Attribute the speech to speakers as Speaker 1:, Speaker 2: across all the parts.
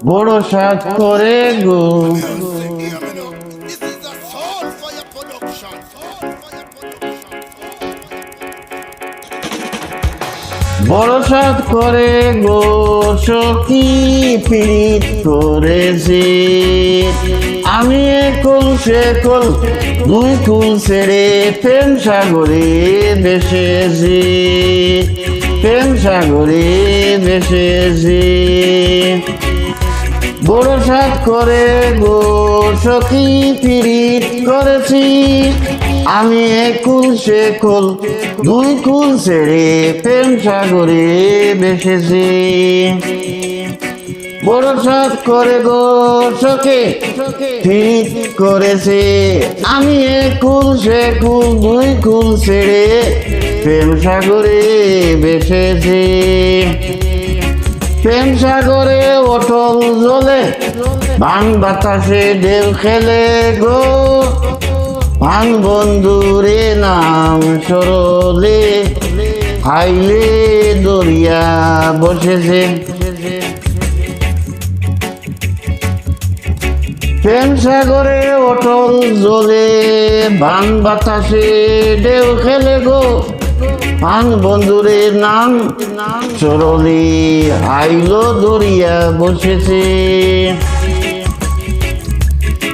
Speaker 1: বড় সাজ করে গো, বড় সাজ করে গো সখী পীড়িত করেছি আমি একুল সেকুল দুই কুল ছেড়ে প্রেম সাগরে ভেসেছি, প্রেম সাগরে ভেসেছি। বড় সাত করে গো সখী পীড়িত করেছি আমি একুল সেকুল দুই কুল ছেড়ে প্রেম সাগরে ভেসেছি। বড় সাত করে গো সখী পীড়িত করেছি আমি একুল সেকুল দুই কুল ছেড়ে প্রেম সাগরে ভেসেছি। প্রেম সাগরে অটল জলে ভাঙ বাতাসে ঢেউ খেলে গো, ভাঙ বন্ধুরে নাম সরলে হাইলে দরিয়া বসেছে। প্রেম সাগরে অটল জলে ভাঙ বাতাসে ঢেউ খেলে গো, ভাঙ বন্ধুরে নাম সরলে আইলো দরিয়া বসেছে।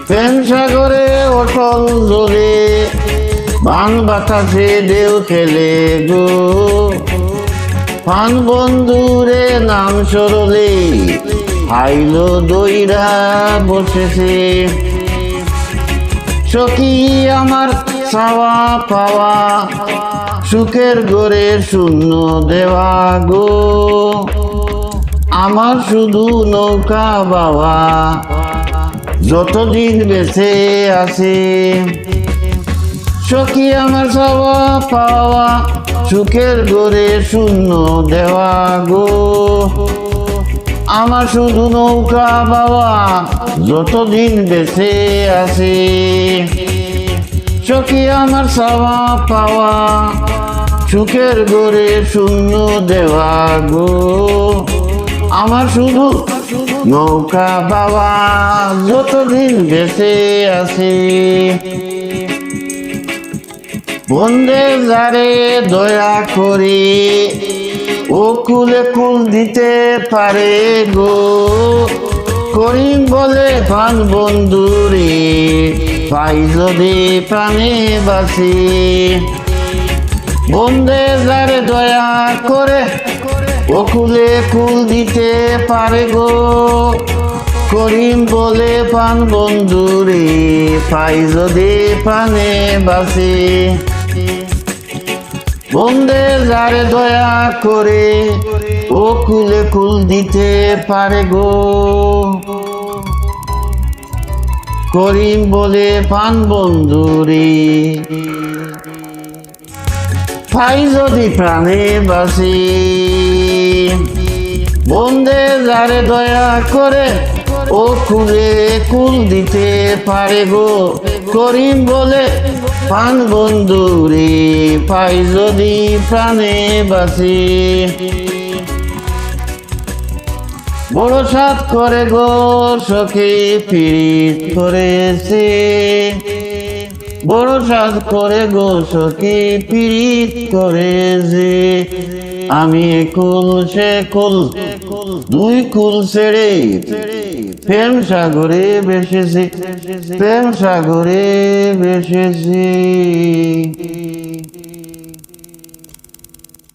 Speaker 1: প্রেম সাগরে অটল জলে ভাঙ বাতাসে ঢেউ খেলে গো, ভাঙ বন্ধুরে নাম সরলে আইলো দইরা বসেছে। সখী আমার চাওয়া পাওয়া সুখের ঘরে শূন্য দেওয়া গো, আমার শুধু নৌকা বাবা যতদিন বেঁচে আছে। সখী আমার চাওয়া পাওয়া সুখের ঘরে শূন্য দেওয়া গো, আমার শুধু নৌকা বাবা যতদিন বেঁচে আছে। সখী আমার চাওয়া পাওয়া সুখের ঘরে শূন্য দেওয়া গো, আমার শুধু নৌকা বাবা যতদিন বেঁচে আছে। বন্ধে যারে দয়া করে ও কুলে কুল দিতে পারে গো, করিম বলে প্রাণ বন্ধুরে পাই যদি প্রাণে বাঁচি। বন্ধে যারে দয়া করে ও কুলে কুল দিতে পারে গো, করিম বলে প্রাণ বন্ধুরে পাই যদি প্রাণে বাঁচি। বন্ধে যারে দয়া করে ও কুলে কুল দিতে পারে গো, করিম বলে প্রাণ বন্ধুরে পাই যদি প্রাণে বাঁচি। বন্ধে যারে দয়া করে ও কুলে কুল দিতে পারে গো, করিম বলে প্রাণ বন্ধুরে পাই যদি প্রাণে বাঁচি। বড় সাত করে গো সখী পীড়িত করেছে, বড় সাত করে গো সখী পীড়িত করেছে আমি একুল সেকুল দুই কুল ছেড়ে প্রেম সাগরে ভেসেছি, প্রেম সাগরে ভেসেছি।